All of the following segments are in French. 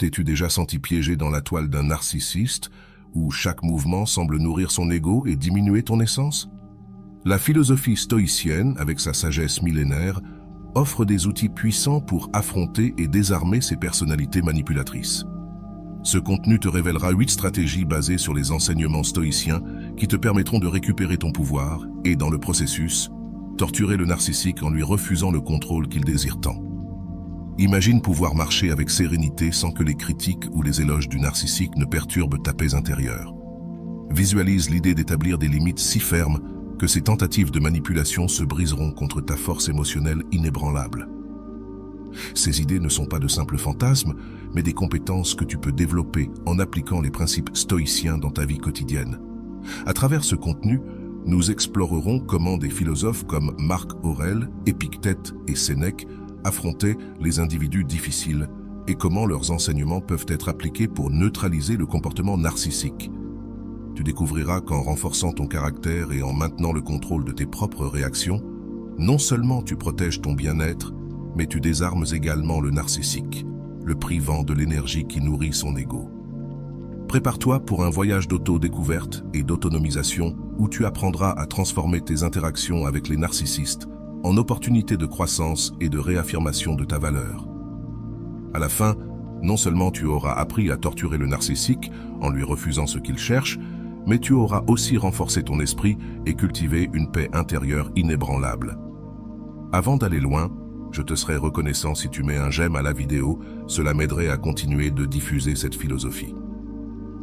T'es-tu déjà senti piégé dans la toile d'un narcissiste, où chaque mouvement semble nourrir son ego et diminuer ton essence? La philosophie stoïcienne, avec sa sagesse millénaire, offre des outils puissants pour affronter et désarmer ces personnalités manipulatrices. Ce contenu te révélera 8 stratégies basées sur les enseignements stoïciens qui te permettront de récupérer ton pouvoir et, dans le processus, torturer le narcissique en lui refusant le contrôle qu'il désire tant. Imagine pouvoir marcher avec sérénité sans que les critiques ou les éloges du narcissique ne perturbent ta paix intérieure. Visualise l'idée d'établir des limites si fermes que ces tentatives de manipulation se briseront contre ta force émotionnelle inébranlable. Ces idées ne sont pas de simples fantasmes, mais des compétences que tu peux développer en appliquant les principes stoïciens dans ta vie quotidienne. À travers ce contenu, nous explorerons comment des philosophes comme Marc Aurèle, Épictète et Sénèque affrontaient les individus difficiles et comment leurs enseignements peuvent être appliqués pour neutraliser le comportement narcissique. Tu découvriras qu'en renforçant ton caractère et en maintenant le contrôle de tes propres réactions, non seulement tu protèges ton bien-être, mais tu désarmes également le narcissique, le privant de l'énergie qui nourrit son ego. Prépare-toi pour un voyage d'auto-découverte et d'autonomisation où tu apprendras à transformer tes interactions avec les narcissistes en opportunités de croissance et de réaffirmation de ta valeur. À la fin, non seulement tu auras appris à torturer le narcissique en lui refusant ce qu'il cherche, mais tu auras aussi renforcé ton esprit et cultivé une paix intérieure inébranlable. Avant d'aller loin, je te serais reconnaissant si tu mets un j'aime à la vidéo, cela m'aiderait à continuer de diffuser cette philosophie.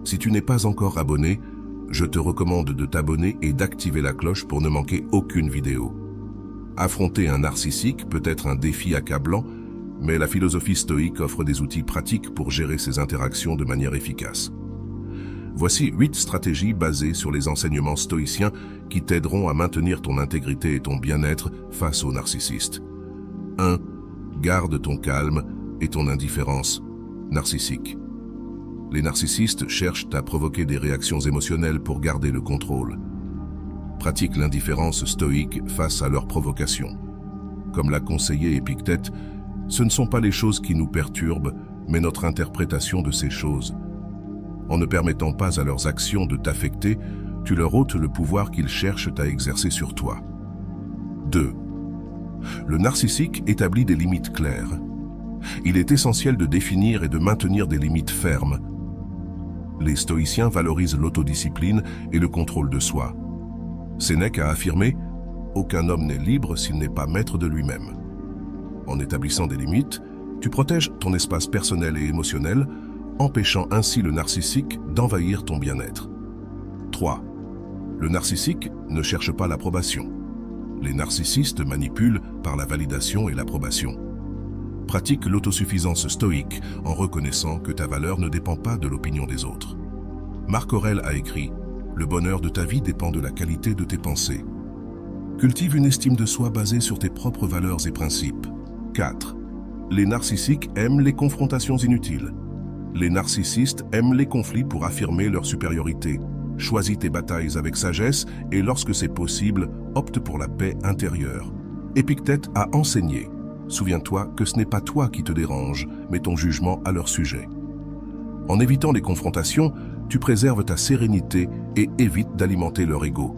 Si tu n'es pas encore abonné, je te recommande de t'abonner et d'activer la cloche pour ne manquer aucune vidéo. Affronter un narcissique peut être un défi accablant, mais la philosophie stoïque offre des outils pratiques pour gérer ces interactions de manière efficace. Voici 8 stratégies basées sur les enseignements stoïciens qui t'aideront à maintenir ton intégrité et ton bien-être face aux narcissistes. 1. Garde ton calme et ton indifférence narcissique. Les narcissistes cherchent à provoquer des réactions émotionnelles pour garder le contrôle. Pratique l'indifférence stoïque face à leurs provocations. Comme l'a conseillé Épictète, ce ne sont pas les choses qui nous perturbent, mais notre interprétation de ces choses. En ne permettant pas à leurs actions de t'affecter, tu leur ôtes le pouvoir qu'ils cherchent à exercer sur toi. 2. Le narcissique établit des limites claires. Il est essentiel de définir et de maintenir des limites fermes. Les stoïciens valorisent l'autodiscipline et le contrôle de soi. Sénèque a affirmé « Aucun homme n'est libre s'il n'est pas maître de lui-même ». En établissant des limites, tu protèges ton espace personnel et émotionnel, empêchant ainsi le narcissique d'envahir ton bien-être. 3. Le narcissique ne cherche pas l'approbation. Les narcissistes manipulent par la validation et l'approbation. Pratique l'autosuffisance stoïque en reconnaissant que ta valeur ne dépend pas de l'opinion des autres. Marc Aurèle a écrit « Le bonheur de ta vie dépend de la qualité de tes pensées ». Cultive une estime de soi basée sur tes propres valeurs et principes. 4. Les narcissiques aiment les confrontations inutiles. Les narcissistes aiment les conflits pour affirmer leur supériorité. Choisis tes batailles avec sagesse et lorsque c'est possible, opte pour la paix intérieure. Épictète a enseigné. Souviens-toi que ce n'est pas toi qui te dérange, mais ton jugement à leur sujet. En évitant les confrontations, tu préserves ta sérénité et évites d'alimenter leur ego.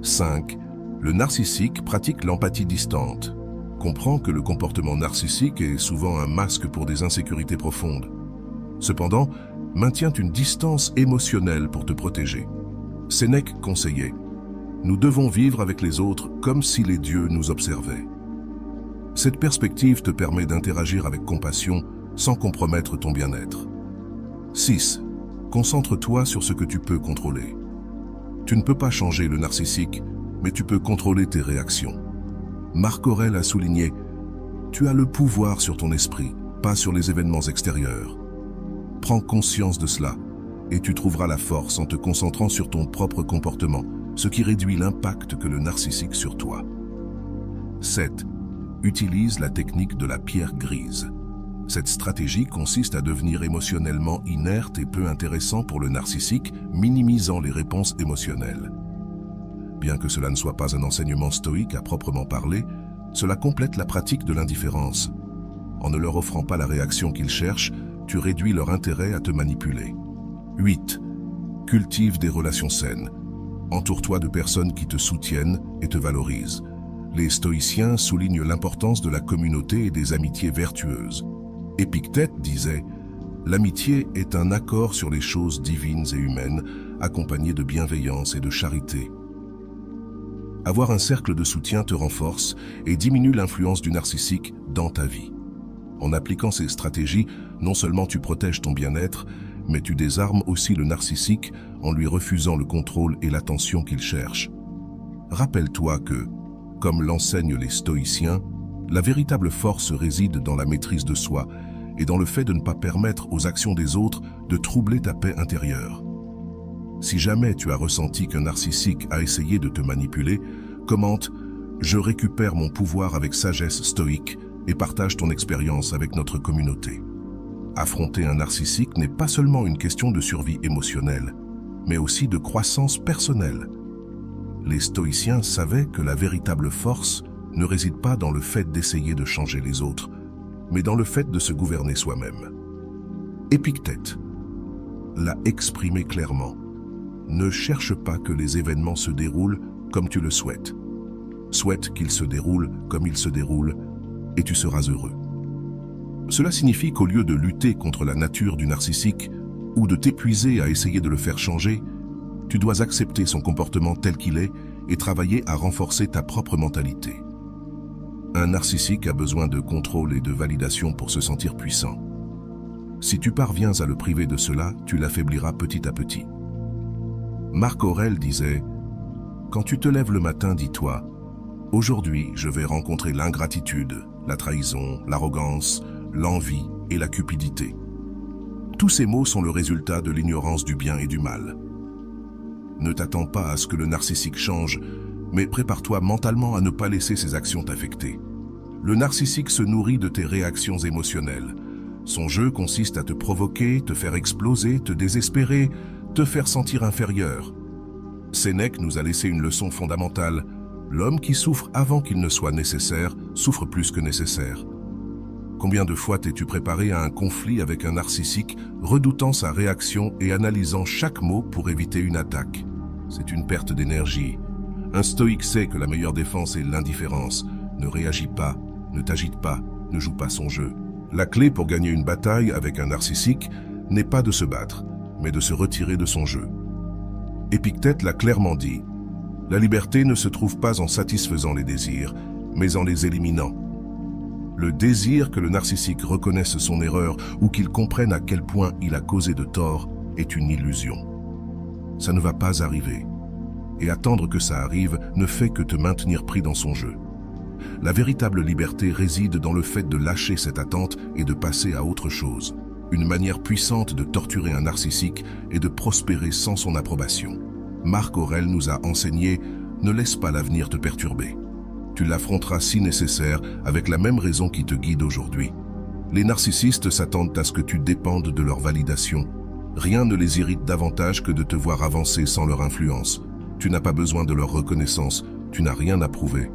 5. Le narcissique pratique l'empathie distante. Comprends que le comportement narcissique est souvent un masque pour des insécurités profondes. Cependant, maintiens une distance émotionnelle pour te protéger. Sénèque conseillait « Nous devons vivre avec les autres comme si les dieux nous observaient ». Cette perspective te permet d'interagir avec compassion sans compromettre ton bien-être. 6. Concentre-toi sur ce que tu peux contrôler. Tu ne peux pas changer le narcissique, mais tu peux contrôler tes réactions. Marc Aurèle a souligné « Tu as le pouvoir sur ton esprit, pas sur les événements extérieurs. Prends conscience de cela et tu trouveras la force en te concentrant sur ton propre comportement, ce qui réduit l'impact que le narcissique sur toi. 7. Utilise la technique de la pierre grise. Cette stratégie consiste à devenir émotionnellement inerte et peu intéressant pour le narcissique, minimisant les réponses émotionnelles. Bien que cela ne soit pas un enseignement stoïque à proprement parler, cela complète la pratique de l'indifférence. En ne leur offrant pas la réaction qu'ils cherchent, tu réduis leur intérêt à te manipuler. 8. Cultive des relations saines. Entoure-toi de personnes qui te soutiennent et te valorisent. Les stoïciens soulignent l'importance de la communauté et des amitiés vertueuses. Épictète disait « L'amitié est un accord sur les choses divines et humaines, accompagné de bienveillance et de charité. » Avoir un cercle de soutien te renforce et diminue l'influence du narcissique dans ta vie. En appliquant ces stratégies, non seulement tu protèges ton bien-être, mais tu désarmes aussi le narcissique en lui refusant le contrôle et l'attention qu'il cherche. Rappelle-toi que, comme l'enseignent les stoïciens, la véritable force réside dans la maîtrise de soi et dans le fait de ne pas permettre aux actions des autres de troubler ta paix intérieure. Si jamais tu as ressenti qu'un narcissique a essayé de te manipuler, commente « Je récupère mon pouvoir avec sagesse stoïque » et partage ton expérience avec notre communauté. Affronter un narcissique n'est pas seulement une question de survie émotionnelle, mais aussi de croissance personnelle. Les stoïciens savaient que la véritable force ne réside pas dans le fait d'essayer de changer les autres, mais dans le fait de se gouverner soi-même. Épictète l'a exprimé clairement. Ne cherche pas que les événements se déroulent comme tu le souhaites. Souhaite qu'ils se déroulent comme ils se déroulent et tu seras heureux. Cela signifie qu'au lieu de lutter contre la nature du narcissique ou de t'épuiser à essayer de le faire changer, tu dois accepter son comportement tel qu'il est et travailler à renforcer ta propre mentalité. Un narcissique a besoin de contrôle et de validation pour se sentir puissant. Si tu parviens à le priver de cela, tu l'affaibliras petit à petit. Marc Aurèle disait « Quand tu te lèves le matin, dis-toi « Aujourd'hui, je vais rencontrer l'ingratitude, la trahison, l'arrogance, l'envie et la cupidité. » Tous ces mots sont le résultat de l'ignorance du bien et du mal. Ne t'attends pas à ce que le narcissique change, mais prépare-toi mentalement à ne pas laisser ses actions t'affecter. Le narcissique se nourrit de tes réactions émotionnelles. Son jeu consiste à te provoquer, te faire exploser, te désespérer, te faire sentir inférieur. Sénèque nous a laissé une leçon fondamentale. L'homme qui souffre avant qu'il ne soit nécessaire, souffre plus que nécessaire. Combien de fois t'es-tu préparé à un conflit avec un narcissique, redoutant sa réaction et analysant chaque mot pour éviter une attaque? C'est une perte d'énergie. Un stoïque sait que la meilleure défense est l'indifférence. Ne réagis pas, ne t'agite pas, ne joue pas son jeu. La clé pour gagner une bataille avec un narcissique n'est pas de se battre, mais de se retirer de son jeu. Épictète l'a clairement dit. La liberté ne se trouve pas en satisfaisant les désirs, mais en les éliminant. Le désir que le narcissique reconnaisse son erreur ou qu'il comprenne à quel point il a causé de tort est une illusion. Ça ne va pas arriver. Et attendre que ça arrive ne fait que te maintenir pris dans son jeu. La véritable liberté réside dans le fait de lâcher cette attente et de passer à autre chose. Une manière puissante de torturer un narcissique est de prospérer sans son approbation. Marc Aurèle nous a enseigné « Ne laisse pas l'avenir te perturber ». Tu l'affronteras si nécessaire avec la même raison qui te guide aujourd'hui. Les narcissistes s'attendent à ce que tu dépendes de leur validation. Rien ne les irrite davantage que de te voir avancer sans leur influence. Tu n'as pas besoin de leur reconnaissance, tu n'as rien à prouver.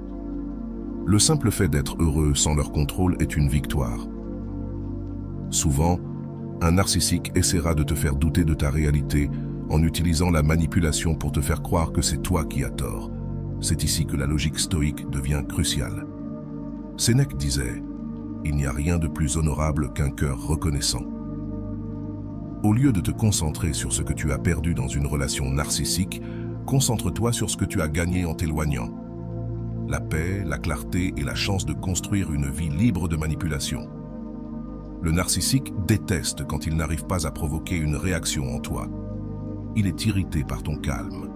Le simple fait d'être heureux sans leur contrôle est une victoire. Souvent, un narcissique essaiera de te faire douter de ta réalité en utilisant la manipulation pour te faire croire que c'est toi qui as tort. C'est ici que la logique stoïque devient cruciale. Sénèque disait « Il n'y a rien de plus honorable qu'un cœur reconnaissant ». Au lieu de te concentrer sur ce que tu as perdu dans une relation narcissique, concentre-toi sur ce que tu as gagné en t'éloignant. La paix, la clarté et la chance de construire une vie libre de manipulation. Le narcissique déteste quand il n'arrive pas à provoquer une réaction en toi. Il est irrité par ton calme.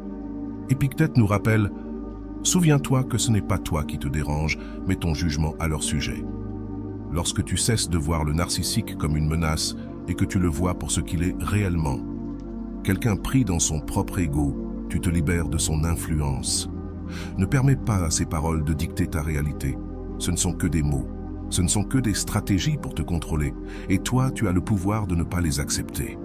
Épictète nous rappelle « Souviens-toi que ce n'est pas toi qui te dérange, mais ton jugement à leur sujet. » Lorsque tu cesses de voir le narcissique comme une menace et que tu le vois pour ce qu'il est réellement, quelqu'un pris dans son propre ego, tu te libères de son influence. Ne permets pas à ces paroles de dicter ta réalité. Ce ne sont que des mots. Ce ne sont que des stratégies pour te contrôler. Et toi, tu as le pouvoir de ne pas les accepter.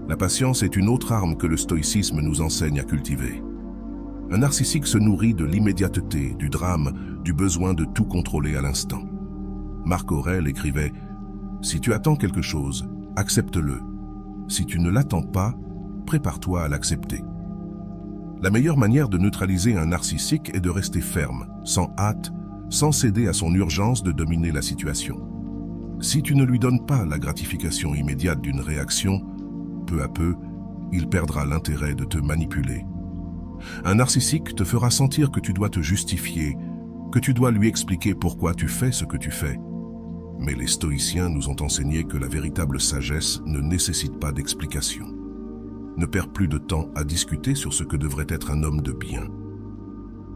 La patience est une autre arme que le stoïcisme nous enseigne à cultiver. Un narcissique se nourrit de l'immédiateté, du drame, du besoin de tout contrôler à l'instant. Marc Aurèle écrivait « Si tu attends quelque chose, accepte-le. Si tu ne l'attends pas, prépare-toi à l'accepter. La meilleure manière de neutraliser un narcissique est de rester ferme, sans hâte, sans céder à son urgence de dominer la situation. Si tu ne lui donnes pas la gratification immédiate d'une réaction, peu à peu, il perdra l'intérêt de te manipuler. Un narcissique te fera sentir que tu dois te justifier, que tu dois lui expliquer pourquoi tu fais ce que tu fais. Mais les stoïciens nous ont enseigné que la véritable sagesse ne nécessite pas d'explication. Ne perds plus de temps à discuter sur ce que devrait être un homme de bien.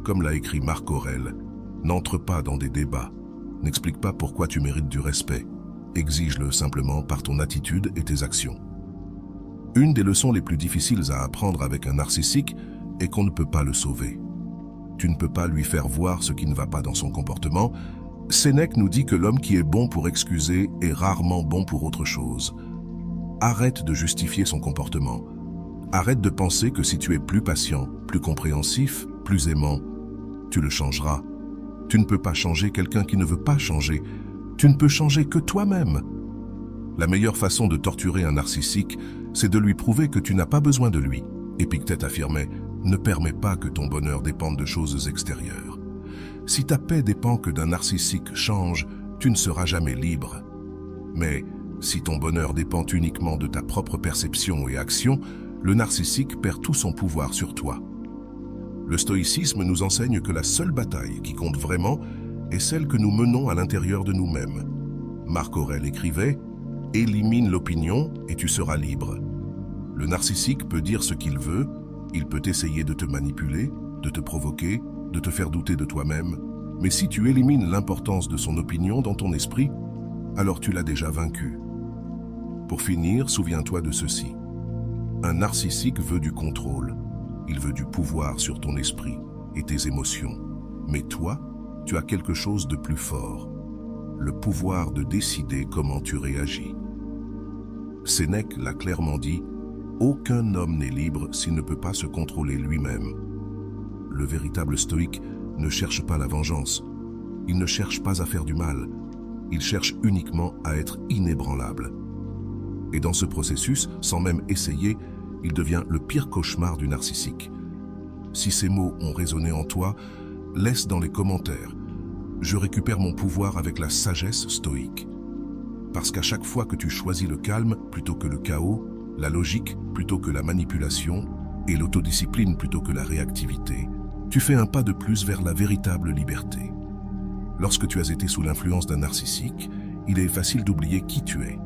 Comme l'a écrit Marc Aurèle, n'entre pas dans des débats, n'explique pas pourquoi tu mérites du respect, exige-le simplement par ton attitude et tes actions. Une des leçons les plus difficiles à apprendre avec un narcissique est qu'on ne peut pas le sauver. Tu ne peux pas lui faire voir ce qui ne va pas dans son comportement. Sénèque nous dit que l'homme qui est bon pour excuser est rarement bon pour autre chose. Arrête de justifier son comportement. Arrête de penser que si tu es plus patient, plus compréhensif, plus aimant, tu le changeras. Tu ne peux pas changer quelqu'un qui ne veut pas changer. Tu ne peux changer que toi-même. La meilleure façon de torturer un narcissique, c'est de lui prouver que tu n'as pas besoin de lui. Épictète affirmait « Ne permets pas que ton bonheur dépende de choses extérieures. Si ta paix dépend que d'un narcissique change, tu ne seras jamais libre. Mais si ton bonheur dépend uniquement de ta propre perception et action, le narcissique perd tout son pouvoir sur toi. » Le stoïcisme nous enseigne que la seule bataille qui compte vraiment est celle que nous menons à l'intérieur de nous-mêmes. Marc Aurèle écrivait « Élimine l'opinion et tu seras libre ». Le narcissique peut dire ce qu'il veut, il peut essayer de te manipuler, de te provoquer, de te faire douter de toi-même, mais si tu élimines l'importance de son opinion dans ton esprit, alors tu l'as déjà vaincu. Pour finir, souviens-toi de ceci. Un narcissique veut du contrôle, il veut du pouvoir sur ton esprit et tes émotions. Mais toi, tu as quelque chose de plus fort, le pouvoir de décider comment tu réagis. Sénèque l'a clairement dit, aucun homme n'est libre s'il ne peut pas se contrôler lui-même. Le véritable stoïque ne cherche pas la vengeance. Il ne cherche pas à faire du mal. Il cherche uniquement à être inébranlable. Et dans ce processus, sans même essayer, il devient le pire cauchemar du narcissique. Si ces mots ont résonné en toi, laisse dans les commentaires « Je récupère mon pouvoir avec la sagesse stoïque ». Parce qu'à chaque fois que tu choisis le calme plutôt que le chaos, la logique plutôt que la manipulation et l'autodiscipline plutôt que la réactivité, tu fais un pas de plus vers la véritable liberté. Lorsque tu as été sous l'influence d'un narcissique, il est facile d'oublier qui tu es.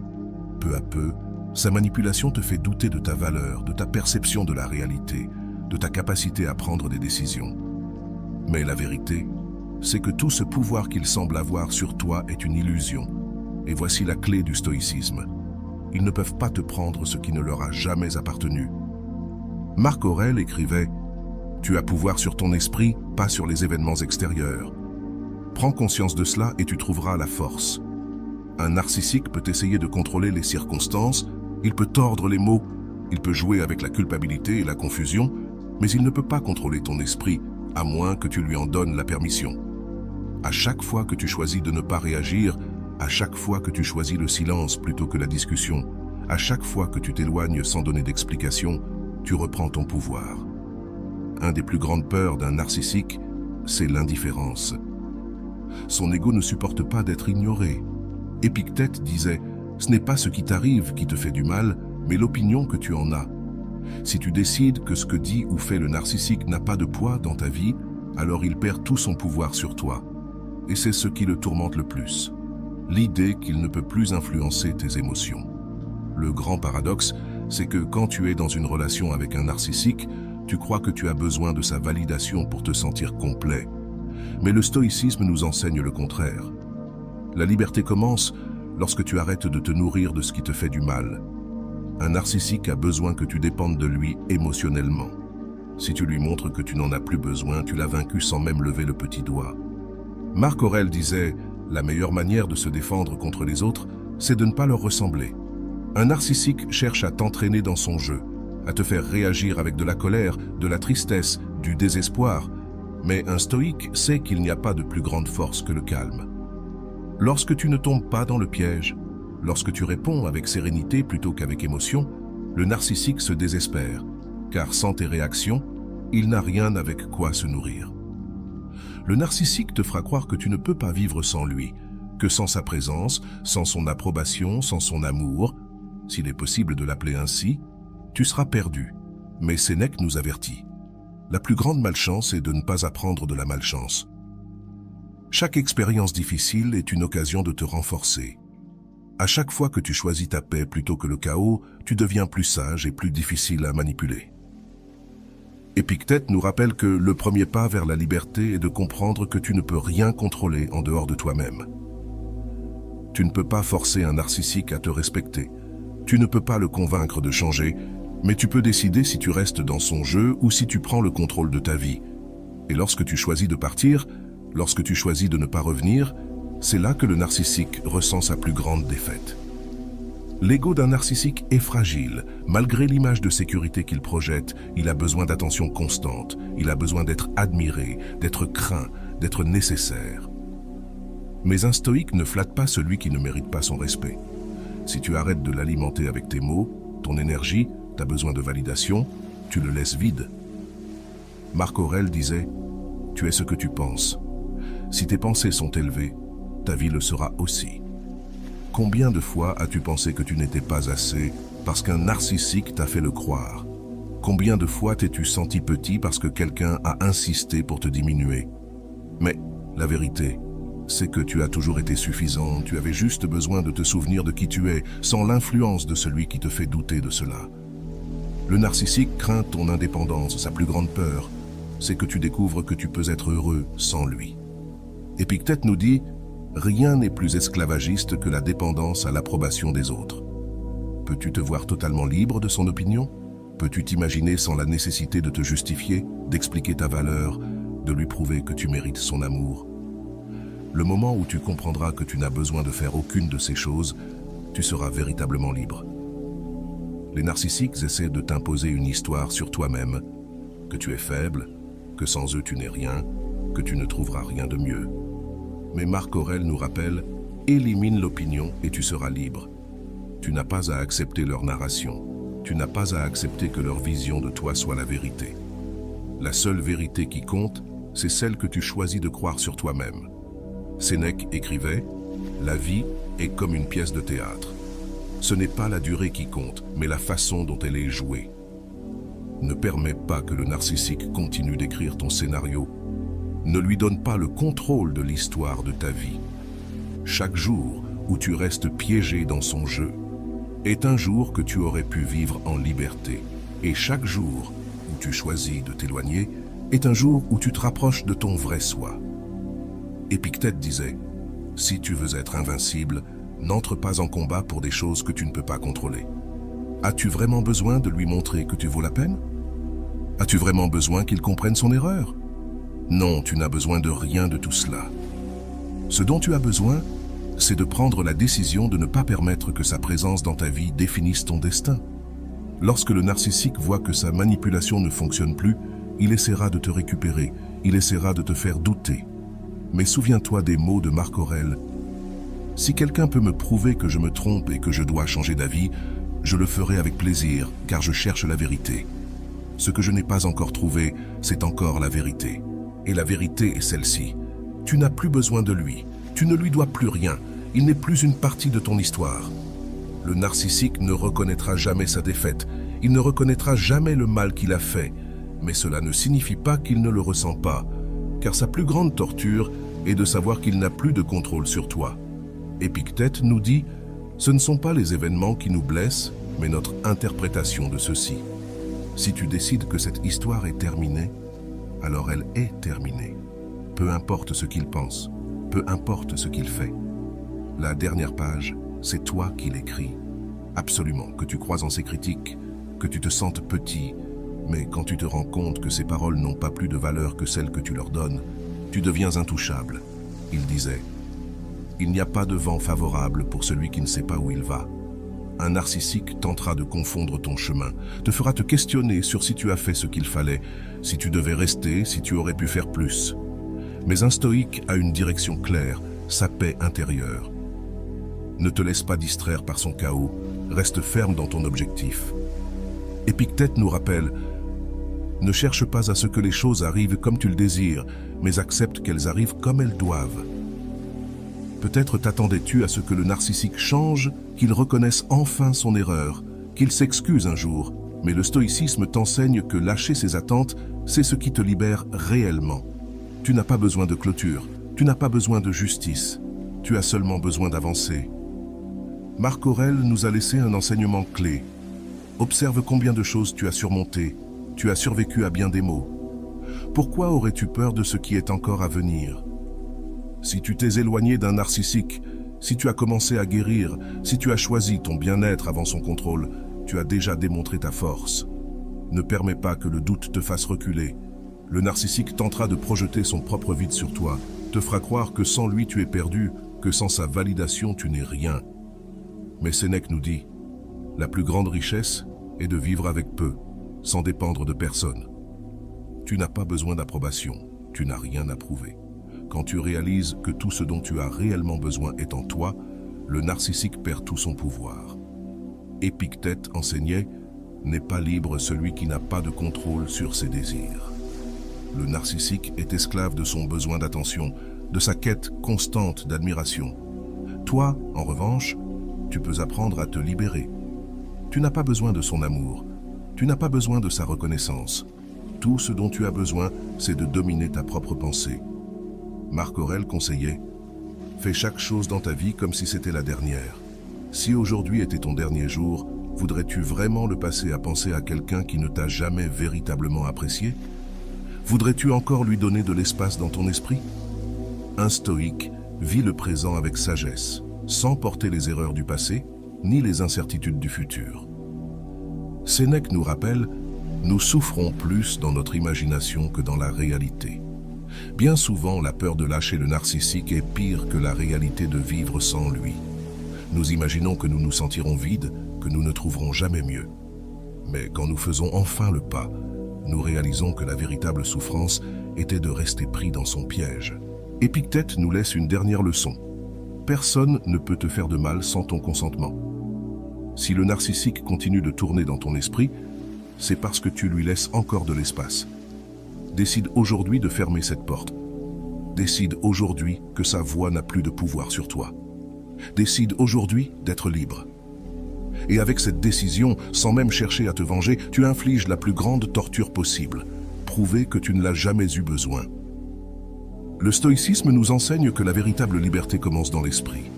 Peu à peu, sa manipulation te fait douter de ta valeur, de ta perception de la réalité, de ta capacité à prendre des décisions. Mais la vérité, c'est que tout ce pouvoir qu'il semble avoir sur toi est une illusion. Et voici la clé du stoïcisme. Ils ne peuvent pas te prendre ce qui ne leur a jamais appartenu. Marc Aurèle écrivait « Tu as pouvoir sur ton esprit, pas sur les événements extérieurs. Prends conscience de cela et tu trouveras la force. Un narcissique peut essayer de contrôler les circonstances, il peut tordre les mots, il peut jouer avec la culpabilité et la confusion, mais il ne peut pas contrôler ton esprit, à moins que tu lui en donnes la permission. À chaque fois que tu choisis de ne pas réagir, à chaque fois que tu choisis le silence plutôt que la discussion, à chaque fois que tu t'éloignes sans donner d'explication, tu reprends ton pouvoir. Un des plus grandes peurs d'un narcissique, c'est l'indifférence. Son ego ne supporte pas d'être ignoré. Épictète disait « Ce n'est pas ce qui t'arrive qui te fait du mal, mais l'opinion que tu en as. Si tu décides que ce que dit ou fait le narcissique n'a pas de poids dans ta vie, alors il perd tout son pouvoir sur toi. Et c'est ce qui le tourmente le plus. L'idée qu'il ne peut plus influencer tes émotions. Le grand paradoxe, c'est que quand tu es dans une relation avec un narcissique, tu crois que tu as besoin de sa validation pour te sentir complet. Mais le stoïcisme nous enseigne le contraire. La liberté commence lorsque tu arrêtes de te nourrir de ce qui te fait du mal. Un narcissique a besoin que tu dépendes de lui émotionnellement. Si tu lui montres que tu n'en as plus besoin, tu l'as vaincu sans même lever le petit doigt. Marc Aurèle disait « La meilleure manière de se défendre contre les autres, c'est de ne pas leur ressembler. » Un narcissique cherche à t'entraîner dans son jeu, à te faire réagir avec de la colère, de la tristesse, du désespoir. Mais un stoïque sait qu'il n'y a pas de plus grande force que le calme. Lorsque tu ne tombes pas dans le piège, Lorsque tu réponds avec sérénité plutôt qu'avec émotion, le narcissique se désespère, car sans tes réactions, il n'a rien avec quoi se nourrir. Le narcissique te fera croire que tu ne peux pas vivre sans lui, que sans sa présence, sans son approbation, sans son amour, s'il est possible de l'appeler ainsi, tu seras perdu. Mais Sénèque nous avertit. La plus grande malchance est de ne pas apprendre de la malchance. Chaque expérience difficile est une occasion de te renforcer. À chaque fois que tu choisis ta paix plutôt que le chaos, tu deviens plus sage et plus difficile à manipuler. Épictète nous rappelle que le premier pas vers la liberté est de comprendre que tu ne peux rien contrôler en dehors de toi-même. Tu ne peux pas forcer un narcissique à te respecter. Tu ne peux pas le convaincre de changer, mais tu peux décider si tu restes dans son jeu ou si tu prends le contrôle de ta vie. Et lorsque tu choisis de partir, lorsque tu choisis de ne pas revenir, c'est là que le narcissique ressent sa plus grande défaite. L'ego d'un narcissique est fragile. Malgré l'image de sécurité qu'il projette, il a besoin d'attention constante. Il a besoin d'être admiré, d'être craint, d'être nécessaire. Mais un stoïque ne flatte pas celui qui ne mérite pas son respect. Si tu arrêtes de l'alimenter avec tes mots, ton énergie, ta besoin de validation, tu le laisses vide. Marc Aurèle disait « Tu es ce que tu penses. Si tes pensées sont élevées, ta vie le sera aussi. » Combien de fois as-tu pensé que tu n'étais pas assez parce qu'un narcissique t'a fait le croire? Combien de fois t'es-tu senti petit parce que quelqu'un a insisté pour te diminuer? Mais la vérité, c'est que tu as toujours été suffisant, tu avais juste besoin de te souvenir de qui tu es, sans l'influence de celui qui te fait douter de cela. Le narcissique craint ton indépendance, sa plus grande peur, c'est que tu découvres que tu peux être heureux sans lui. Épictète nous dit « Rien n'est plus esclavagiste que la dépendance à l'approbation des autres. » Peux-tu te voir totalement libre de son opinion? Peux-tu t'imaginer sans la nécessité de te justifier, d'expliquer ta valeur, de lui prouver que tu mérites son amour? Le moment où tu comprendras que tu n'as besoin de faire aucune de ces choses, tu seras véritablement libre. Les narcissiques essaient de t'imposer une histoire sur toi-même, que tu es faible, que sans eux tu n'es rien, que tu ne trouveras rien de mieux. Mais Marc Aurèle nous rappelle « Élimine l'opinion et tu seras libre ». Tu n'as pas à accepter leur narration. Tu n'as pas à accepter que leur vision de toi soit la vérité. La seule vérité qui compte, c'est celle que tu choisis de croire sur toi-même. Sénèque écrivait « La vie est comme une pièce de théâtre. Ce n'est pas la durée qui compte, mais la façon dont elle est jouée. » Ne permets pas que le narcissique continue d'écrire ton scénario. Ne lui donne pas le contrôle de l'histoire de ta vie. Chaque jour où tu restes piégé dans son jeu est un jour que tu aurais pu vivre en liberté. Et chaque jour où tu choisis de t'éloigner est un jour où tu te rapproches de ton vrai soi. Épictète disait « Si tu veux être invincible, n'entre pas en combat pour des choses que tu ne peux pas contrôler. » As-tu vraiment besoin de lui montrer que tu vaux la peine? As-tu vraiment besoin qu'il comprenne son erreur? Non, tu n'as besoin de rien de tout cela. Ce dont tu as besoin, c'est de prendre la décision de ne pas permettre que sa présence dans ta vie définisse ton destin. Lorsque le narcissique voit que sa manipulation ne fonctionne plus, il essaiera de te récupérer, il essaiera de te faire douter. Mais souviens-toi des mots de Marc Aurèle. « Si quelqu'un peut me prouver que je me trompe et que je dois changer d'avis, je le ferai avec plaisir, car je cherche la vérité. Ce que je n'ai pas encore trouvé, c'est encore la vérité. Et la vérité est celle-ci. Tu n'as plus besoin de lui. Tu ne lui dois plus rien. Il n'est plus une partie de ton histoire. » Le narcissique ne reconnaîtra jamais sa défaite. Il ne reconnaîtra jamais le mal qu'il a fait. Mais cela ne signifie pas qu'il ne le ressent pas, car sa plus grande torture est de savoir qu'il n'a plus de contrôle sur toi. Épictète nous dit « Ce ne sont pas les événements qui nous blessent, mais notre interprétation de ceux-ci. Si tu décides que cette histoire est terminée, alors elle est terminée. Peu importe ce qu'il pense, peu importe ce qu'il fait. La dernière page, c'est toi qui l'écris. Absolument, que tu crois en ses critiques, que tu te sentes petit, mais quand tu te rends compte que ces paroles n'ont pas plus de valeur que celles que tu leur donnes, tu deviens intouchable. » Il disait « Il n'y a pas de vent favorable pour celui qui ne sait pas où il va. » Un narcissique tentera de confondre ton chemin, te fera te questionner sur si tu as fait ce qu'il fallait, si tu devais rester, si tu aurais pu faire plus. Mais un stoïque a une direction claire, sa paix intérieure. Ne te laisse pas distraire par son chaos, reste ferme dans ton objectif. Épictète nous rappelle: ne cherche pas à ce que les choses arrivent comme tu le désires, mais accepte qu'elles arrivent comme elles doivent. Peut-être t'attendais-tu à ce que le narcissique change, qu'il reconnaisse enfin son erreur, qu'il s'excuse un jour, mais le stoïcisme t'enseigne que lâcher ses attentes, c'est ce qui te libère réellement. Tu n'as pas besoin de clôture, tu n'as pas besoin de justice, tu as seulement besoin d'avancer. Marc Aurèle nous a laissé un enseignement clé. Observe combien de choses tu as surmontées, tu as survécu à bien des maux. Pourquoi aurais-tu peur de ce qui est encore à venir? Si tu t'es éloigné d'un narcissique, si tu as commencé à guérir, si tu as choisi ton bien-être avant son contrôle, tu as déjà démontré ta force. Ne permets pas que le doute te fasse reculer. Le narcissique tentera de projeter son propre vide sur toi, te fera croire que sans lui tu es perdu, que sans sa validation tu n'es rien. Mais Sénèque nous dit: la plus grande richesse est de vivre avec peu, sans dépendre de personne. Tu n'as pas besoin d'approbation, tu n'as rien à prouver. Quand tu réalises que tout ce dont tu as réellement besoin est en toi, le narcissique perd tout son pouvoir. Épictète enseignait: n'est pas libre celui qui n'a pas de contrôle sur ses désirs. Le narcissique est esclave de son besoin d'attention, de sa quête constante d'admiration. Toi, en revanche, tu peux apprendre à te libérer. Tu n'as pas besoin de son amour, tu n'as pas besoin de sa reconnaissance. Tout ce dont tu as besoin, c'est de dominer ta propre pensée. Marc Aurèle conseillait: fais chaque chose dans ta vie comme si c'était la dernière. Si aujourd'hui était ton dernier jour, voudrais-tu vraiment le passer à penser à quelqu'un qui ne t'a jamais véritablement apprécié? Voudrais-tu encore lui donner de l'espace dans ton esprit? Un stoïque vit le présent avec sagesse, sans porter les erreurs du passé, ni les incertitudes du futur. Sénèque nous rappelle: nous souffrons plus dans notre imagination que dans la réalité. Bien souvent, la peur de lâcher le narcissique est pire que la réalité de vivre sans lui. Nous imaginons que nous nous sentirons vides, que nous ne trouverons jamais mieux. Mais quand nous faisons enfin le pas, nous réalisons que la véritable souffrance était de rester pris dans son piège. Épictète nous laisse une dernière leçon. Personne ne peut te faire de mal sans ton consentement. Si le narcissique continue de tourner dans ton esprit, c'est parce que tu lui laisses encore de l'espace. Décide aujourd'hui de fermer cette porte. Décide aujourd'hui que sa voix n'a plus de pouvoir sur toi. Décide aujourd'hui d'être libre. Et avec cette décision, sans même chercher à te venger, tu infliges la plus grande torture possible. Prouver que tu ne l'as jamais eu besoin. Le stoïcisme nous enseigne que la véritable liberté commence dans l'esprit.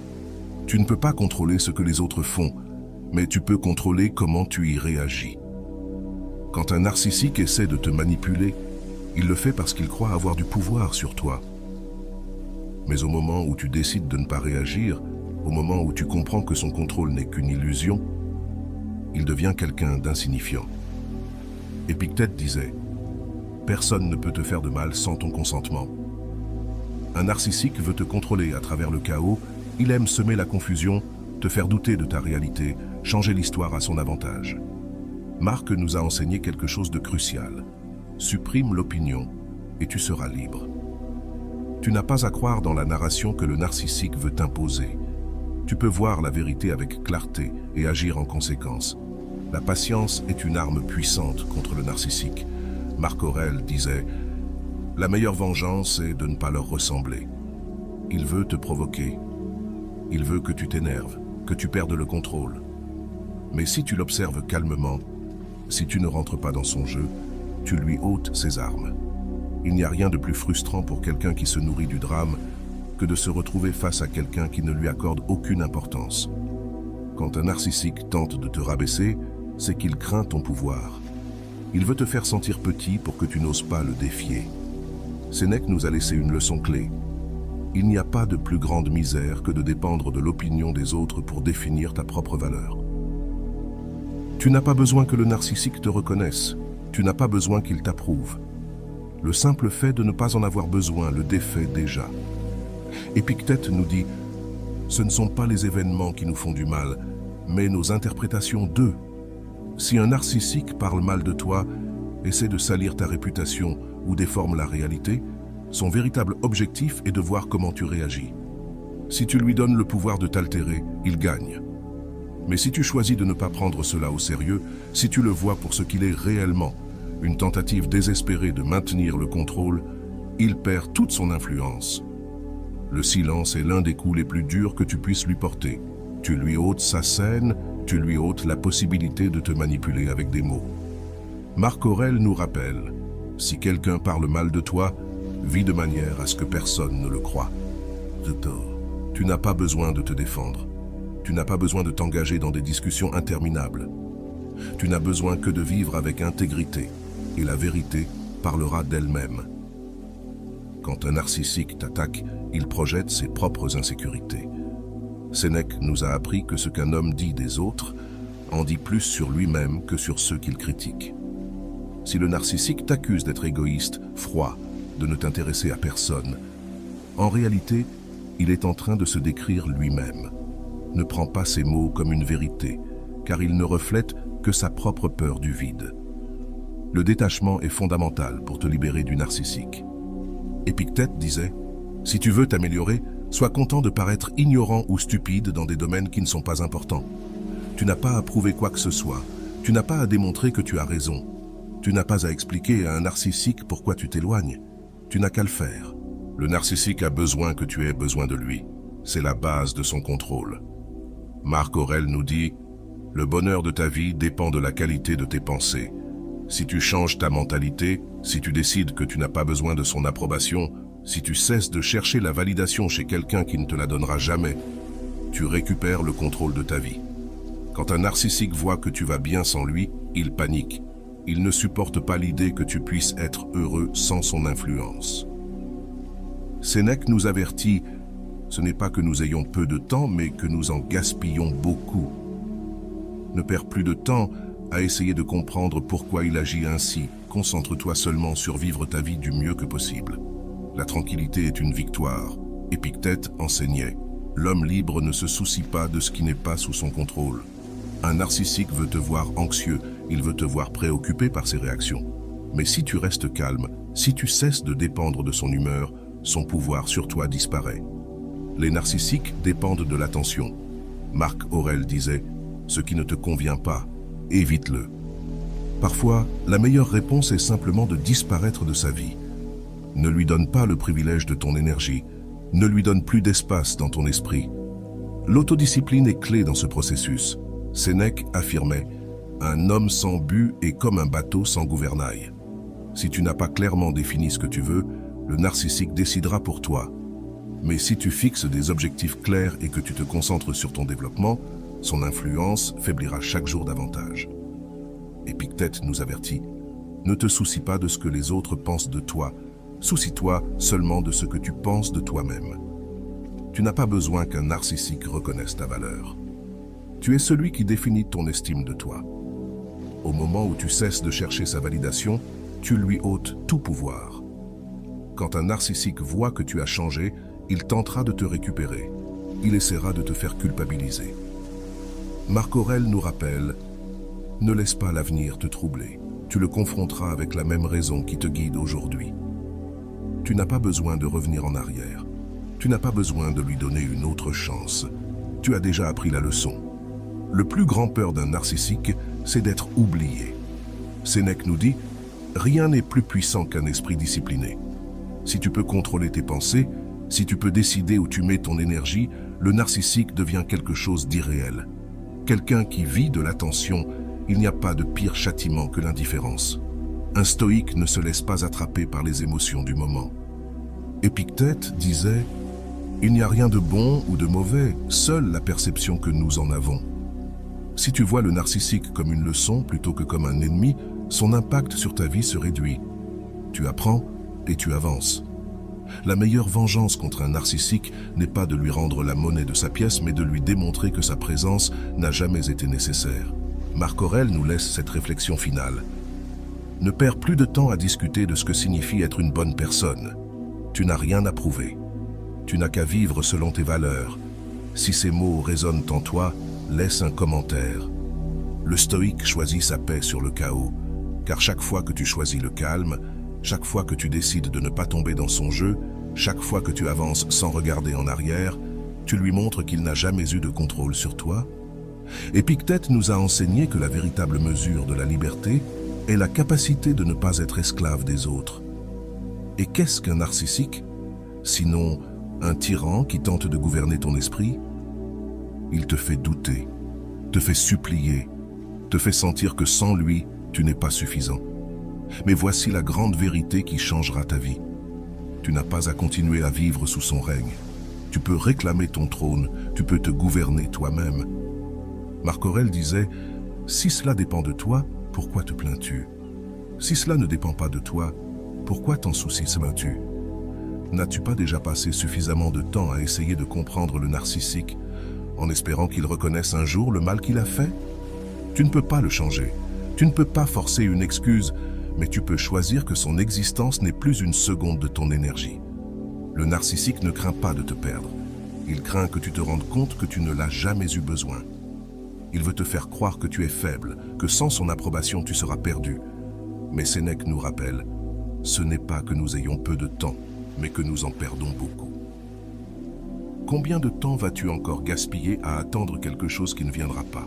Tu ne peux pas contrôler ce que les autres font, mais tu peux contrôler comment tu y réagis. Quand un narcissique essaie de te manipuler, il le fait parce qu'il croit avoir du pouvoir sur toi. Mais au moment où tu décides de ne pas réagir, au moment où tu comprends que son contrôle n'est qu'une illusion, il devient quelqu'un d'insignifiant. Épictète disait: personne ne peut te faire de mal sans ton consentement. Un narcissique veut te contrôler à travers le chaos, il aime semer la confusion, te faire douter de ta réalité, changer l'histoire à son avantage. Marc nous a enseigné quelque chose de crucial. Supprime l'opinion et tu seras libre. Tu n'as pas à croire dans la narration que le narcissique veut t'imposer. Tu peux voir la vérité avec clarté et agir en conséquence. La patience est une arme puissante contre le narcissique. Marc Aurèle disait: la meilleure vengeance est de ne pas leur ressembler. Il veut te provoquer. Il veut que tu t'énerves, que tu perdes le contrôle. Mais si tu l'observes calmement, si tu ne rentres pas dans son jeu, tu lui ôtes ses armes. Il n'y a rien de plus frustrant pour quelqu'un qui se nourrit du drame que de se retrouver face à quelqu'un qui ne lui accorde aucune importance. Quand un narcissique tente de te rabaisser, c'est qu'il craint ton pouvoir. Il veut te faire sentir petit pour que tu n'oses pas le défier. Sénèque nous a laissé une leçon clé. Il n'y a pas de plus grande misère que de dépendre de l'opinion des autres pour définir ta propre valeur. Tu n'as pas besoin que le narcissique te reconnaisse. Tu n'as pas besoin qu'il t'approuve. Le simple fait de ne pas en avoir besoin le défait déjà. Épictète nous dit: ce ne sont pas les événements qui nous font du mal, mais nos interprétations d'eux. Si un narcissique parle mal de toi, essaie de salir ta réputation ou déforme la réalité, son véritable objectif est de voir comment tu réagis. Si tu lui donnes le pouvoir de t'altérer, il gagne. Mais si tu choisis de ne pas prendre cela au sérieux, si tu le vois pour ce qu'il est réellement, une tentative désespérée de maintenir le contrôle, il perd toute son influence. Le silence est l'un des coups les plus durs que tu puisses lui porter. Tu lui ôtes sa scène, tu lui ôtes la possibilité de te manipuler avec des mots. Marc Aurèle nous rappelle, si quelqu'un parle mal de toi, vis de manière à ce que personne ne le croie. Tu n'as pas besoin de te défendre. Tu n'as pas besoin de t'engager dans des discussions interminables. Tu n'as besoin que de vivre avec intégrité, et la vérité parlera d'elle-même. Quand un narcissique t'attaque, il projette ses propres insécurités. Sénèque nous a appris que ce qu'un homme dit des autres en dit plus sur lui-même que sur ceux qu'il critique. Si le narcissique t'accuse d'être égoïste, froid, de ne t'intéresser à personne, en réalité, il est en train de se décrire lui-même. Ne prends pas ces mots comme une vérité, car ils ne reflètent que sa propre peur du vide. Le détachement est fondamental pour te libérer du narcissique. Épictète disait, « Si tu veux t'améliorer, sois content de paraître ignorant ou stupide dans des domaines qui ne sont pas importants. Tu n'as pas à prouver quoi que ce soit, tu n'as pas à démontrer que tu as raison. Tu n'as pas à expliquer à un narcissique pourquoi tu t'éloignes. Tu n'as qu'à le faire. Le narcissique a besoin que tu aies besoin de lui. C'est la base de son contrôle. » Marc Aurèle nous dit, « Le bonheur de ta vie dépend de la qualité de tes pensées. Si tu changes ta mentalité, si tu décides que tu n'as pas besoin de son approbation, si tu cesses de chercher la validation chez quelqu'un qui ne te la donnera jamais, tu récupères le contrôle de ta vie. Quand un narcissique voit que tu vas bien sans lui, il panique. Il ne supporte pas l'idée que tu puisses être heureux sans son influence. » Sénèque nous avertit, ce n'est pas que nous ayons peu de temps, mais que nous en gaspillons beaucoup. Ne perds plus de temps à essayer de comprendre pourquoi il agit ainsi. Concentre-toi seulement sur vivre ta vie du mieux que possible. La tranquillité est une victoire. Épictète enseignait, l'homme libre ne se soucie pas de ce qui n'est pas sous son contrôle. Un narcissique veut te voir anxieux, il veut te voir préoccupé par ses réactions. Mais si tu restes calme, si tu cesses de dépendre de son humeur, son pouvoir sur toi disparaît. Les narcissiques dépendent de l'attention. Marc Aurèle disait, « Ce qui ne te convient pas, évite-le. » Parfois, la meilleure réponse est simplement de disparaître de sa vie. Ne lui donne pas le privilège de ton énergie, ne lui donne plus d'espace dans ton esprit. L'autodiscipline est clé dans ce processus. Sénèque affirmait, « Un homme sans but est comme un bateau sans gouvernail. » Si tu n'as pas clairement défini ce que tu veux, le narcissique décidera pour toi. Mais si tu fixes des objectifs clairs et que tu te concentres sur ton développement, son influence faiblira chaque jour davantage. Épictète nous avertit, « Ne te soucie pas de ce que les autres pensent de toi, soucie-toi seulement de ce que tu penses de toi-même. » Tu n'as pas besoin qu'un narcissique reconnaisse ta valeur. Tu es celui qui définit ton estime de toi. Au moment où tu cesses de chercher sa validation, tu lui ôtes tout pouvoir. Quand un narcissique voit que tu as changé, il tentera de te récupérer. Il essaiera de te faire culpabiliser. Marc Aurèle nous rappelle, « Ne laisse pas l'avenir te troubler. Tu le confronteras avec la même raison qui te guide aujourd'hui. Tu n'as pas besoin de revenir en arrière. Tu n'as pas besoin de lui donner une autre chance. Tu as déjà appris la leçon. Le plus grand peur d'un narcissique, c'est d'être oublié. » Sénèque nous dit, « Rien n'est plus puissant qu'un esprit discipliné. » Si tu peux contrôler tes pensées, si tu peux décider où tu mets ton énergie, le narcissique devient quelque chose d'irréel. Quelqu'un qui vit de l'attention, il n'y a pas de pire châtiment que l'indifférence. Un stoïque ne se laisse pas attraper par les émotions du moment. Épictète disait, « Il n'y a rien de bon ou de mauvais, seule la perception que nous en avons. » Si tu vois le narcissique comme une leçon plutôt que comme un ennemi, son impact sur ta vie se réduit. Tu apprends et tu avances. La meilleure vengeance contre un narcissique n'est pas de lui rendre la monnaie de sa pièce, mais de lui démontrer que sa présence n'a jamais été nécessaire. Marc Aurèle nous laisse cette réflexion finale. Ne perds plus de temps à discuter de ce que signifie être une bonne personne. Tu n'as rien à prouver. Tu n'as qu'à vivre selon tes valeurs. Si ces mots résonnent en toi, laisse un commentaire. Le stoïque choisit sa paix sur le chaos, car chaque fois que tu choisis le calme, chaque fois que tu décides de ne pas tomber dans son jeu, chaque fois que tu avances sans regarder en arrière, Tu lui montres qu'il n'a jamais eu de contrôle sur toi. Épictète nous a enseigné que la véritable mesure de la liberté est la capacité de ne pas être esclave des autres. Et qu'est-ce qu'un narcissique, sinon un tyran qui tente de gouverner ton esprit? Il te fait douter, te fait supplier, te fait sentir que sans lui, tu n'es pas suffisant. Mais voici la grande vérité qui changera ta vie. Tu n'as pas à continuer à vivre sous son règne. Tu peux réclamer ton trône, tu peux te gouverner toi-même. Marc Aurèle disait « Si cela dépend de toi, pourquoi te plains-tu? Si cela ne dépend pas de toi, pourquoi t'en soucies-tu? N'as-tu pas déjà passé suffisamment de temps à essayer de comprendre le narcissique, en espérant qu'il reconnaisse un jour le mal qu'il a fait? Tu ne peux pas le changer, tu ne peux pas forcer une excuse, mais tu peux choisir que son existence n'est plus une seconde de ton énergie. Le narcissique ne craint pas de te perdre, il craint que tu te rendes compte que tu ne l'as jamais eu besoin. Il veut te faire croire que tu es faible, que sans son approbation tu seras perdu. Mais Sénèque nous rappelle, ce n'est pas que nous ayons peu de temps, mais que nous en perdons beaucoup. Combien de temps vas-tu encore gaspiller à attendre quelque chose qui ne viendra pas?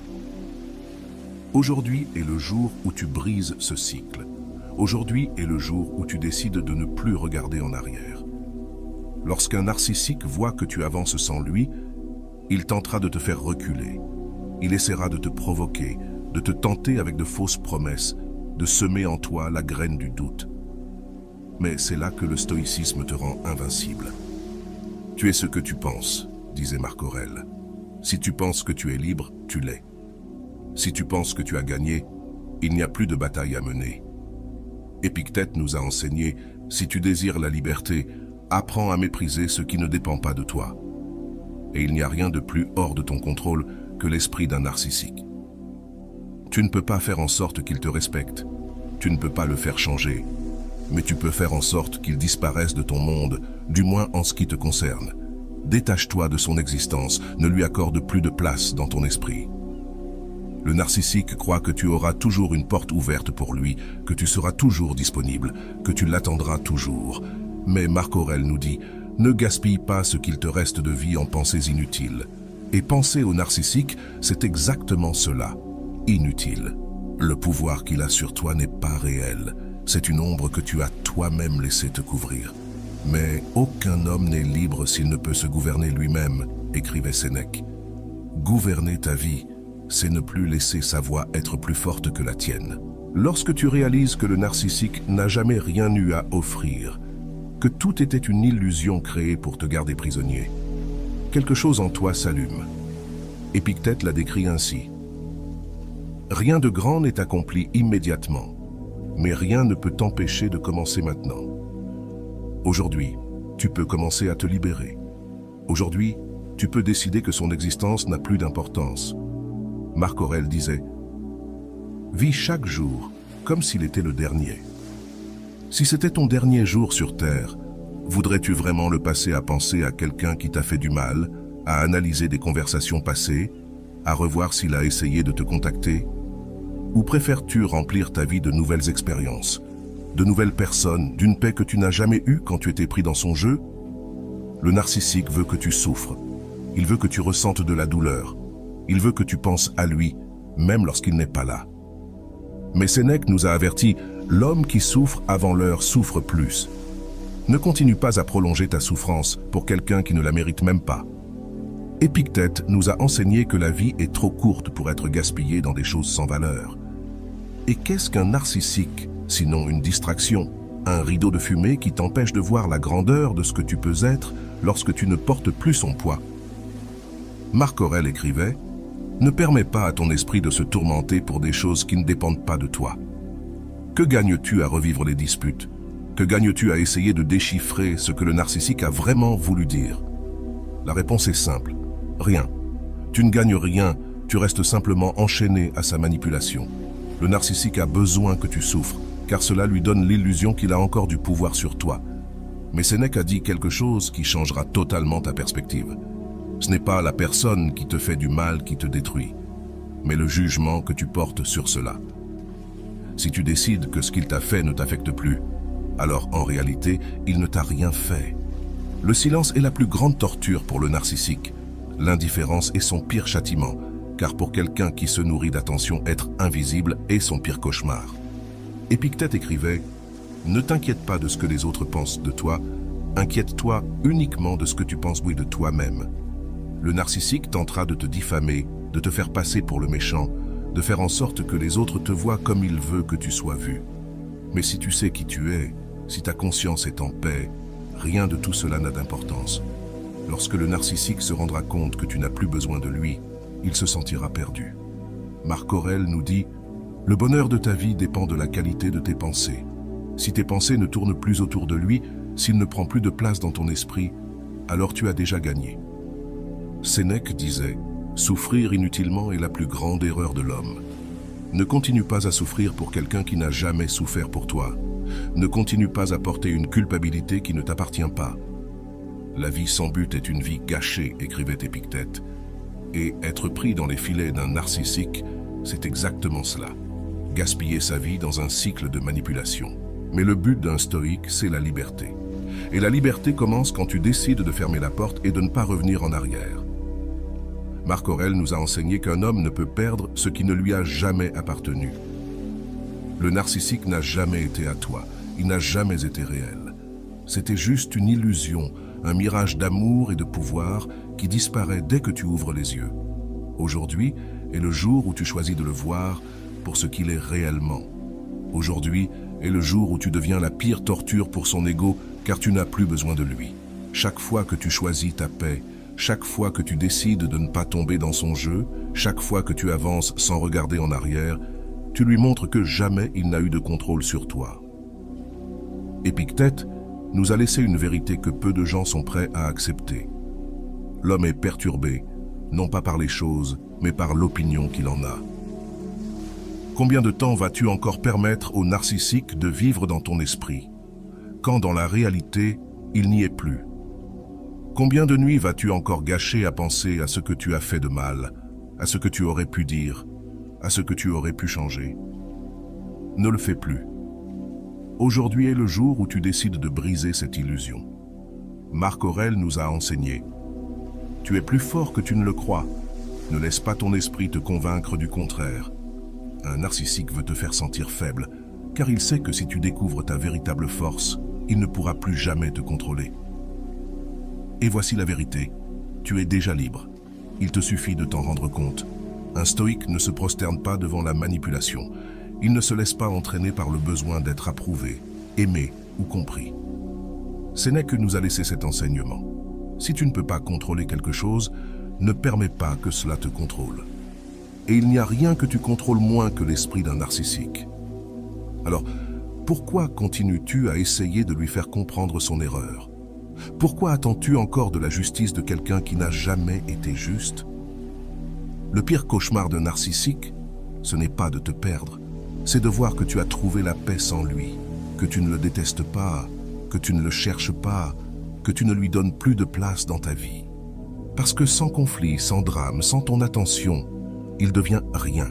Aujourd'hui est le jour où tu brises ce cycle. Aujourd'hui est le jour où tu décides de ne plus regarder en arrière. Lorsqu'un narcissique voit que tu avances sans lui, il tentera de te faire reculer. Il essaiera de te provoquer, de te tenter avec de fausses promesses, de semer en toi la graine du doute. Mais c'est là que le stoïcisme te rend invincible. Tu es ce que tu penses, disait Marc Aurèle. Si tu penses que tu es libre, tu l'es. Si tu penses que tu as gagné, il n'y a plus de bataille à mener. Épictète nous a enseigné, si tu désires la liberté, apprends à mépriser ce qui ne dépend pas de toi. Et il n'y a rien de plus hors de ton contrôle que l'esprit d'un narcissique. Tu ne peux pas faire en sorte qu'il te respecte, tu ne peux pas le faire changer, mais tu peux faire en sorte qu'il disparaisse de ton monde, du moins en ce qui te concerne. Détache-toi de son existence, ne lui accorde plus de place dans ton esprit. Le narcissique croit que tu auras toujours une porte ouverte pour lui, que tu seras toujours disponible, que tu l'attendras toujours. Mais Marc Aurèle nous dit, ne gaspille pas ce qu'il te reste de vie en pensées inutiles. Et penser au narcissique, c'est exactement cela, inutile. Le pouvoir qu'il a sur toi n'est pas réel, c'est une ombre que tu as toi-même laissé te couvrir. Mais aucun homme n'est libre s'il ne peut se gouverner lui-même, écrivait Sénèque. Gouverner ta vie, c'est ne plus laisser sa voix être plus forte que la tienne. Lorsque tu réalises que le narcissique n'a jamais rien eu à offrir, que tout était une illusion créée pour te garder prisonnier, quelque chose en toi s'allume. Épictète l'a décrit ainsi. Rien de grand n'est accompli immédiatement, mais rien ne peut t'empêcher de commencer maintenant. Aujourd'hui, tu peux commencer à te libérer. Aujourd'hui, tu peux décider que son existence n'a plus d'importance. Marc Aurèle disait « Vis chaque jour comme s'il était le dernier. Si c'était ton dernier jour sur Terre, voudrais-tu vraiment le passer à penser à quelqu'un qui t'a fait du mal, à analyser des conversations passées, à revoir s'il a essayé de te contacter? Ou préfères-tu remplir ta vie de nouvelles expériences, de nouvelles personnes, d'une paix que tu n'as jamais eue quand tu étais pris dans son jeu? Le narcissique veut que tu souffres. Il veut que tu ressentes de la douleur. Il veut que tu penses à lui, même lorsqu'il n'est pas là. Mais Sénèque nous a averti, l'homme qui souffre avant l'heure souffre plus. Ne continue pas à prolonger ta souffrance pour quelqu'un qui ne la mérite même pas. Épictète nous a enseigné que la vie est trop courte pour être gaspillée dans des choses sans valeur. Et qu'est-ce qu'un narcissique, sinon une distraction, un rideau de fumée qui t'empêche de voir la grandeur de ce que tu peux être lorsque tu ne portes plus son poids? Marc Aurèle écrivait « Ne permets pas à ton esprit de se tourmenter pour des choses qui ne dépendent pas de toi. Que gagnes-tu à revivre les disputes? Que gagnes-tu à essayer de déchiffrer ce que le narcissique a vraiment voulu dire? La réponse est simple. Rien. Tu ne gagnes rien, tu restes simplement enchaîné à sa manipulation. Le narcissique a besoin que tu souffres, car cela lui donne l'illusion qu'il a encore du pouvoir sur toi. Mais Sénèque a dit quelque chose qui changera totalement ta perspective. Ce n'est pas la personne qui te fait du mal qui te détruit, mais le jugement que tu portes sur cela. Si tu décides que ce qu'il t'a fait ne t'affecte plus, alors en réalité, il ne t'a rien fait. Le silence est la plus grande torture pour le narcissique, L'indifférence est son pire châtiment, car pour quelqu'un qui se nourrit d'attention, être invisible est son pire cauchemar. Épictète écrivait « Ne t'inquiète pas de ce que les autres pensent de toi, inquiète-toi uniquement de ce que tu penses de toi-même. » Le narcissique tentera de te diffamer, de te faire passer pour le méchant, de faire en sorte que les autres te voient comme il veut que tu sois vu. Mais si tu sais qui tu es, si ta conscience est en paix, rien de tout cela n'a d'importance. Lorsque le narcissique se rendra compte que tu n'as plus besoin de lui, il se sentira perdu. Marc Aurèle nous dit « Le bonheur de ta vie dépend de la qualité de tes pensées. Si tes pensées ne tournent plus autour de lui, s'il ne prend plus de place dans ton esprit, alors tu as déjà gagné. » Sénèque disait « Souffrir inutilement est la plus grande erreur de l'homme. Ne continue pas à souffrir pour quelqu'un qui n'a jamais souffert pour toi. Ne continue pas à porter une culpabilité qui ne t'appartient pas. La vie sans but est une vie gâchée, écrivait Épictète. Et être pris dans les filets d'un narcissique, c'est exactement cela. Gaspiller sa vie dans un cycle de manipulation. Mais le but d'un stoïque, c'est la liberté. Et la liberté commence quand tu décides de fermer la porte et de ne pas revenir en arrière. Marc Aurèle nous a enseigné qu'un homme ne peut perdre ce qui ne lui a jamais appartenu. Le narcissique n'a jamais été à toi, il n'a jamais été réel. C'était juste une illusion, un mirage d'amour et de pouvoir qui disparaît dès que tu ouvres les yeux. Aujourd'hui est le jour où tu choisis de le voir pour ce qu'il est réellement. Aujourd'hui est le jour où tu deviens la pire torture pour son ego car tu n'as plus besoin de lui. Chaque fois que tu choisis ta paix, chaque fois que tu décides de ne pas tomber dans son jeu, chaque fois que tu avances sans regarder en arrière, tu lui montres que jamais il n'a eu de contrôle sur toi. Épictète nous a laissé une vérité que peu de gens sont prêts à accepter. L'homme est perturbé, non pas par les choses, mais par l'opinion qu'il en a. Combien de temps vas-tu encore permettre au narcissique de vivre dans ton esprit, quand dans la réalité, il n'y est plus? Combien de nuits vas-tu encore gâcher à penser à ce que tu as fait de mal, à ce que tu aurais pu dire, à ce que tu aurais pu changer? Ne le fais plus. Aujourd'hui est le jour où tu décides de briser cette illusion. Marc Aurèle nous a enseigné « Tu es plus fort que tu ne le crois. Ne laisse pas ton esprit te convaincre du contraire. » Un narcissique veut te faire sentir faible, car il sait que si tu découvres ta véritable force, il ne pourra plus jamais te contrôler. Et voici la vérité, tu es déjà libre. Il te suffit de t'en rendre compte. Un stoïque ne se prosterne pas devant la manipulation. Il ne se laisse pas entraîner par le besoin d'être approuvé, aimé ou compris. Sénèque nous a laissé cet enseignement. Si tu ne peux pas contrôler quelque chose, ne permets pas que cela te contrôle. Et il n'y a rien que tu contrôles moins que l'esprit d'un narcissique. Alors, pourquoi continues-tu à essayer de lui faire comprendre son erreur? Pourquoi attends-tu encore de la justice de quelqu'un qui n'a jamais été juste? Le pire cauchemar d'un narcissique, ce n'est pas de te perdre, c'est de voir que tu as trouvé la paix sans lui, que tu ne le détestes pas, que tu ne le cherches pas, que tu ne lui donnes plus de place dans ta vie. Parce que sans conflit, sans drame, sans ton attention, il devient rien.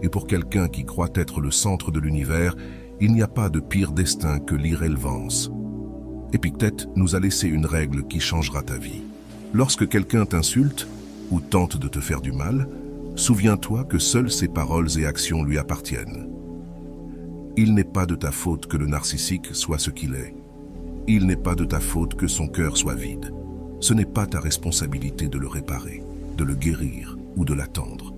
Et pour quelqu'un qui croit être le centre de l'univers, il n'y a pas de pire destin que l'irrélevance. Épictète nous a laissé une règle qui changera ta vie. Lorsque quelqu'un t'insulte ou tente de te faire du mal, souviens-toi que seules ses paroles et actions lui appartiennent. Il n'est pas de ta faute que le narcissique soit ce qu'il est. Il n'est pas de ta faute que son cœur soit vide. Ce n'est pas ta responsabilité de le réparer, de le guérir ou de l'attendre.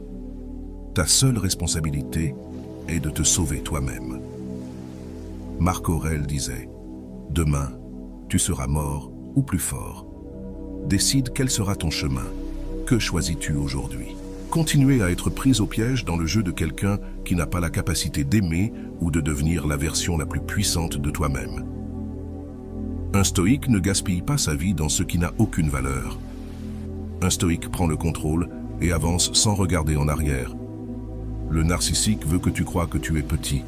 Ta seule responsabilité est de te sauver toi-même. Marc Aurèle disait « Demain, tu seras mort ou plus fort. Décide quel sera ton chemin. Que choisis-tu aujourd'hui? » Continuer à être pris au piège dans le jeu de quelqu'un qui n'a pas la capacité d'aimer ou de devenir la version la plus puissante de toi-même. Un stoïque ne gaspille pas sa vie dans ce qui n'a aucune valeur. Un stoïque prend le contrôle et avance sans regarder en arrière. Le narcissique veut que tu crois que tu es petit,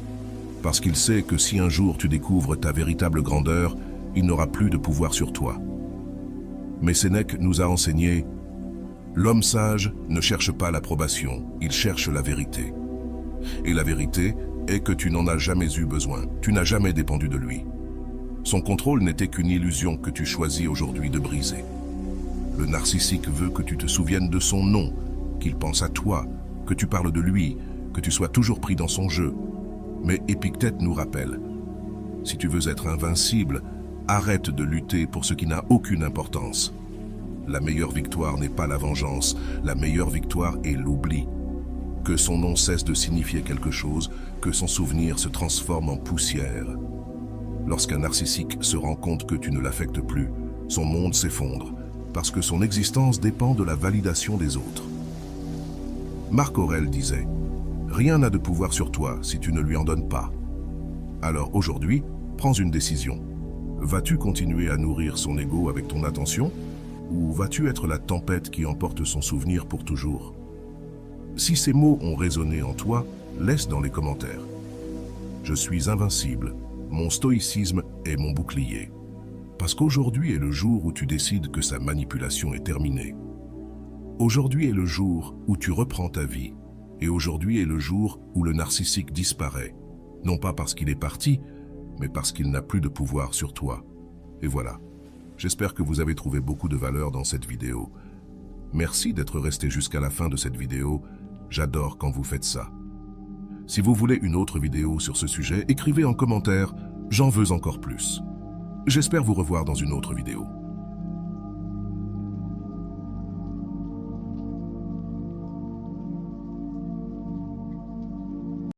parce qu'il sait que si un jour tu découvres ta véritable grandeur, il n'aura plus de pouvoir sur toi. Mais Sénèque nous a enseigné « L'homme sage ne cherche pas l'approbation, il cherche la vérité. Et la vérité est que tu n'en as jamais eu besoin, tu n'as jamais dépendu de lui. Son contrôle n'était qu'une illusion que tu choisis aujourd'hui de briser. Le narcissique veut que tu te souviennes de son nom, qu'il pense à toi, que tu parles de lui, que tu sois toujours pris dans son jeu. Mais Épictète nous rappelle, si tu veux être invincible, arrête de lutter pour ce qui n'a aucune importance. La meilleure victoire n'est pas la vengeance, la meilleure victoire est l'oubli. Que son nom cesse de signifier quelque chose, que son souvenir se transforme en poussière. Lorsqu'un narcissique se rend compte que tu ne l'affectes plus, son monde s'effondre, parce que son existence dépend de la validation des autres. Marc Aurèle disait « Rien n'a de pouvoir sur toi si tu ne lui en donnes pas ». Alors aujourd'hui, prends une décision. Vas-tu continuer à nourrir son ego avec ton attention, ou vas-tu être la tempête qui emporte son souvenir pour toujours? Si ces mots ont résonné en toi, laisse dans les commentaires. Je suis invincible, mon stoïcisme est mon bouclier. Parce qu'aujourd'hui est le jour où tu décides que sa manipulation est terminée. Aujourd'hui est le jour où tu reprends ta vie. Et aujourd'hui est le jour où le narcissique disparaît. Non pas parce qu'il est parti, mais parce qu'il n'a plus de pouvoir sur toi. Et voilà. J'espère que vous avez trouvé beaucoup de valeur dans cette vidéo. Merci d'être resté jusqu'à la fin de cette vidéo. J'adore quand vous faites ça. Si vous voulez une autre vidéo sur ce sujet, écrivez en commentaire « J'en veux encore plus ». J'espère vous revoir dans une autre vidéo.